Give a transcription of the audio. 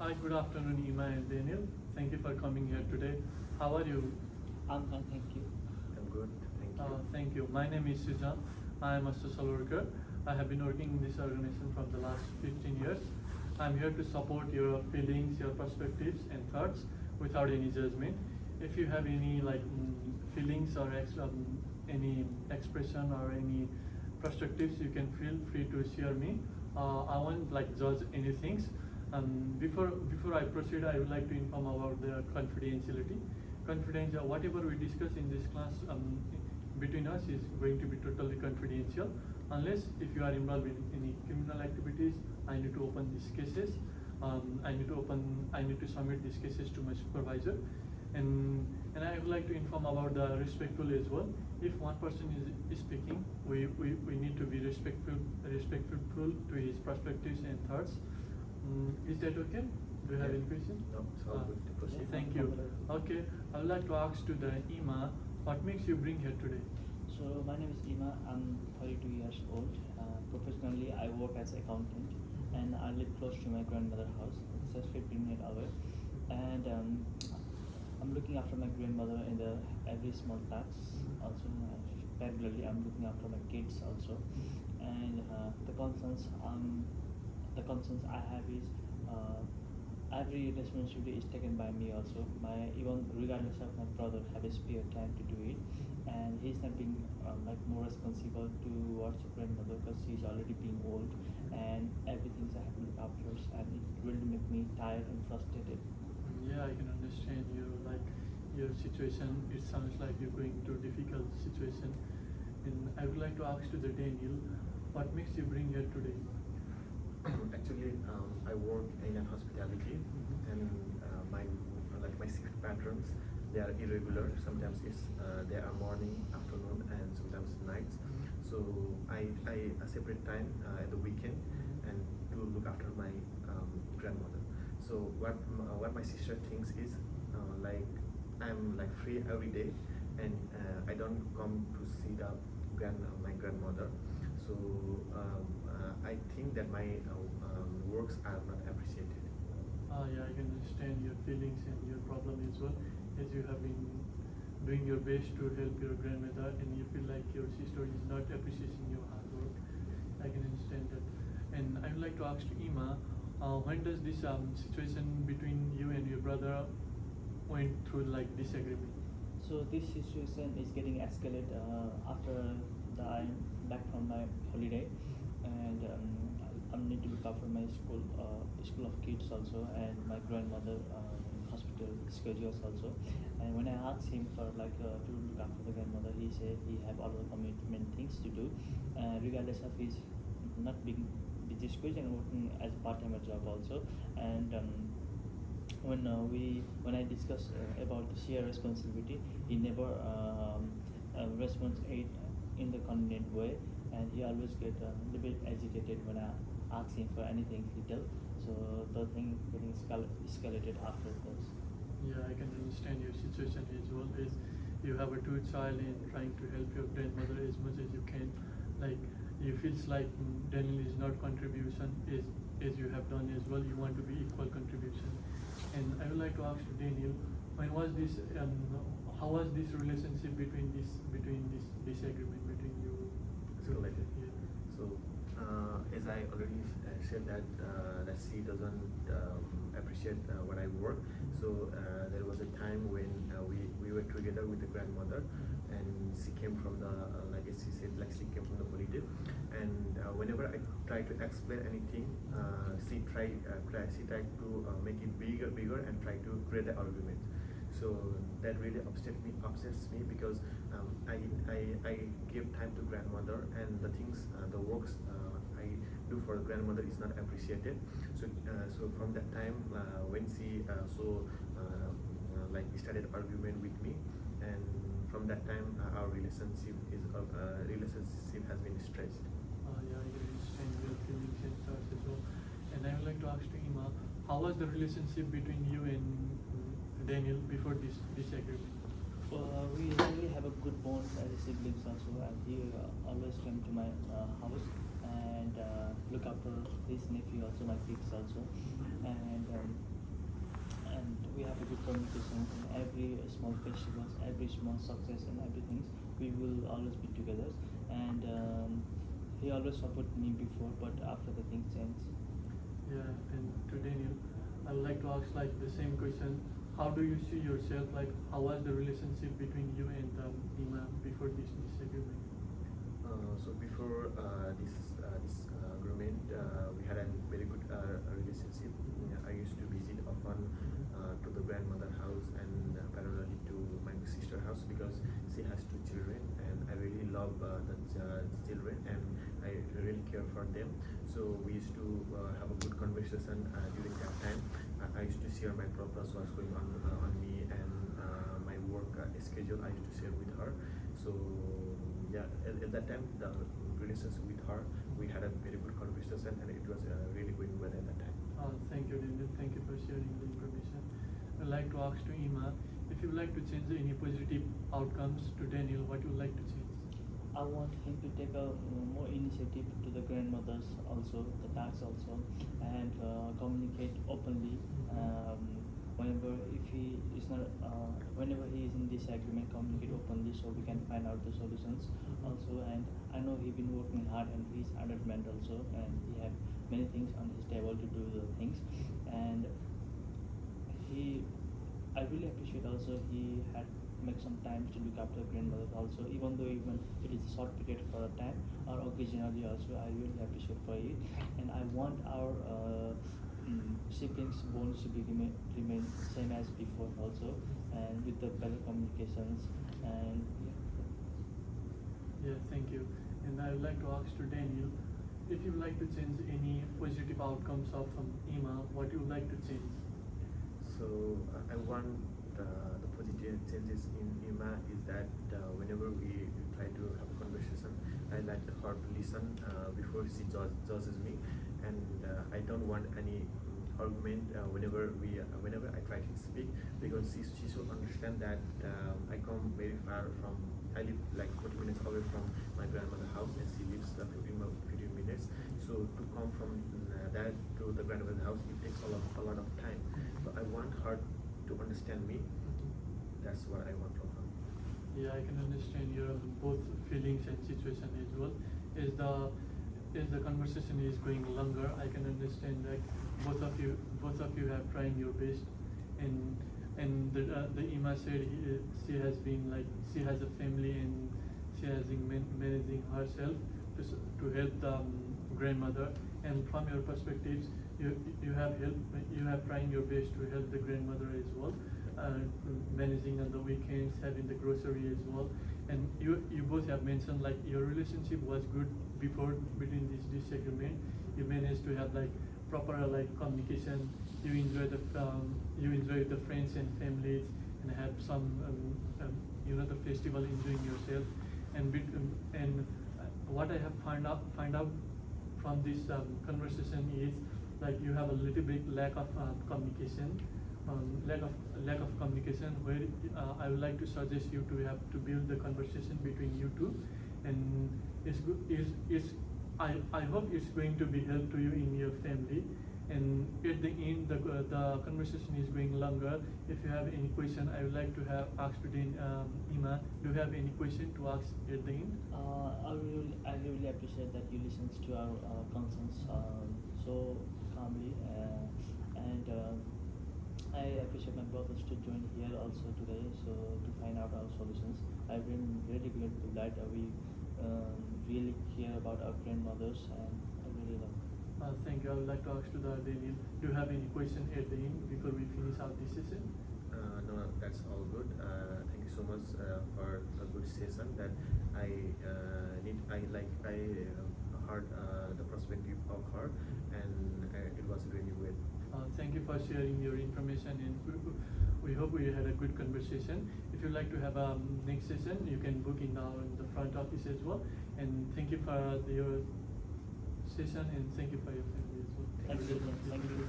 Hi, good afternoon, Ima and Daniel. Thank you for coming here today. How are you? I'm fine, thank you. I'm good, thank you. Thank you. My name is Suzan. I am a social worker. I have been working in this organization from the last 15 years. I'm here to support your feelings, your perspectives and thoughts without any judgment. If you have any feelings or any expression or any perspectives, you can feel free to share me. I won't judge anything. Before I proceed, I would like to inform about the confidentiality. Confidential, whatever we discuss in this class between us is going to be totally confidential, unless if you are involved in any criminal activities. I need to open these cases. I need to submit these cases to my supervisor, and I would like to inform about the respectful as well. If one person is speaking, we need to be respectful to his perspectives and thoughts. Is that okay? Do you have any questions? No, it's all good to proceed. Thank you. Okay, I would like to ask to the Ima, what makes you bring here today? So my name is Ima. I'm 42 years old. Professionally, I work as accountant, and I live close to my grandmother's house. It's just 15 minutes away, and I'm looking after my grandmother in the every small tasks. Also, regularly, I'm looking after my kids also, and the concerns I have is. Every responsibility is taken by me also. Even regardless of my brother have a spare time to do it, and he's not being more responsible towards the grandmother because she's already being old, and everything I have to look after, and it really make me tired and frustrated. Yeah, I can understand you. Your situation. It sounds like you're going through a difficult situation, and I would like to ask to the Daniel, what makes you bring here today? Actually, I work in a hospitality, and my shift patterns, they are irregular. Sometimes they are morning, afternoon, and sometimes nights. So I separate time at the weekend and to look after my grandmother. So what my sister thinks is I'm free every day, and I don't come to see my grandmother. So I think that my works are not appreciated. Yeah, I can understand your feelings and your problem as well, as you have been doing your best to help your grandmother, and you feel like your sister is not appreciating your hard work. I can understand that. And I would like to ask to Ima, when does this situation between you and your brother went through disagreement? So this situation is getting escalated after I'm back from my holiday, and I need to look after my school of kids also, and my grandmother hospital schedules also. And when I asked him for to look after the grandmother, he said he have other commitment things to do, regardless of his not being busy school and working as part-time job also. And when I discuss about the share responsibility, he never responds it in the convenient way, and he always get a little bit agitated when I ask him for anything little. So the thing getting escalated after this. Yeah, I can understand your situation as well. Is you have a two child and trying to help your grandmother as much as you can. You feels like Daniel is not contribution as you have done as well. You want to be equal contribution. And I would like to ask you, Daniel, when was this? How was this relationship between this disagreement between you? Escalated. Yeah. So as I already said that she doesn't appreciate what I work. So there was a time when we were together with the grandmother, and she came from the she said she came from the holiday, and whenever I try to explain anything, she tried to make it bigger and try to create an argument. So that really upsets me because I give time to grandmother, and the things the works I do for grandmother is not appreciated. So from that time when she started argument with me, and from that time our relationship has been stretched. Yeah, I can understand your feelings and thoughts as well. And I would like to ask to Ima, how was the relationship between you and Daniel before this disagreement? We really have a good bond as a siblings also, and he always came to my house and look after his nephew also, my kids also, and communication in every small festivals, every small success and everything. We will always be together. And he always supported me before, but after the things changed. Yeah, and to Daniel, I would like to ask like the same question. How do you see yourself? Like, how was the relationship between you and Ima before this disagreement? So before this agreement, we had a very good relationship. I used to visit often to the grandmother house and parallelly to my sister house because she has two children and I really love the children and I really care for them. So we used to have a good conversation during that time. I used to share my problems, what's going on me and my work schedule. I used to share with her. So yeah, at that time the relationship with her, we had a very good conversation and it was really going well at that time. Thank you, Daniel. Thank you for sharing the information. I'd like to ask to Ima, if you would like to change any positive outcomes to Daniel, what you would like to change? I want him to take a more initiative to the grandmothers also, the dads also, and communicate openly. Whenever if he is not, whenever he is in disagreement, communicate openly so we can find out the solutions also. And I know he been working hard and he's undermanned also, and he have many things on his table to do the things. And I really appreciate also he had make some time to look after grandmother also, even though even it is a short period for a time or occasionally also. I really appreciate for it, and I want our siblings bonds to be remain same as before also, and with the better communications and Yeah, thank you. And I would like to ask to Daniel, if you would like to change any positive outcomes of Ima, what you would like to change? So I want the positive changes in Ima is that whenever we try to have a conversation, I like her to listen before she judges me, and I don't want any argument whenever I try to speak, because she should understand that I come very far from. I live like 40 minutes away from my grandmother's house, and she lives 15 minutes. So to come from that to the grandmother's house, it takes a lot of time. So I want her to understand me. That's what I want from her. Yeah, I can understand your both feelings and situation as well. As the conversation is going longer, I can understand that both of you have trying your best, and the Ima said she has been like she has a family and she has been managing herself to help the grandmother. And from your perspectives, you have trying your best to help the grandmother as well, managing on the weekends, having the grocery as well. And you both have mentioned like your relationship was good before between this disagreement. You managed to have like proper like communication. You enjoy the friends and families and have some the festival, enjoying yourself. And what I have find out from this conversation is like you have a little bit lack of communication, lack of communication. Where I would like to suggest you to have to build the conversation between you two, and I hope it's going to be help to you in your family. And at the end, the conversation is going longer. If you have any question, I would like to have asked today, Ima. Do you have any question to ask at the end? I really appreciate that you listen to our concerns so calmly, and I appreciate my brothers to join here also today, so to find out our solutions. I've been really grateful that we really care about our grandmothers, and I really love. Thank you. I would like to ask to the Daniel. Do you have any question at the end before we finish our decision? No, that's all good. Thank you so much for a good session that I heard the perspective of her, and it was really great. Thank you for sharing your information, and we hope we had a good conversation. If you'd like to have a next session, you can book in the front office as well. And thank you for your session, and thank you for your family as well. Thank you.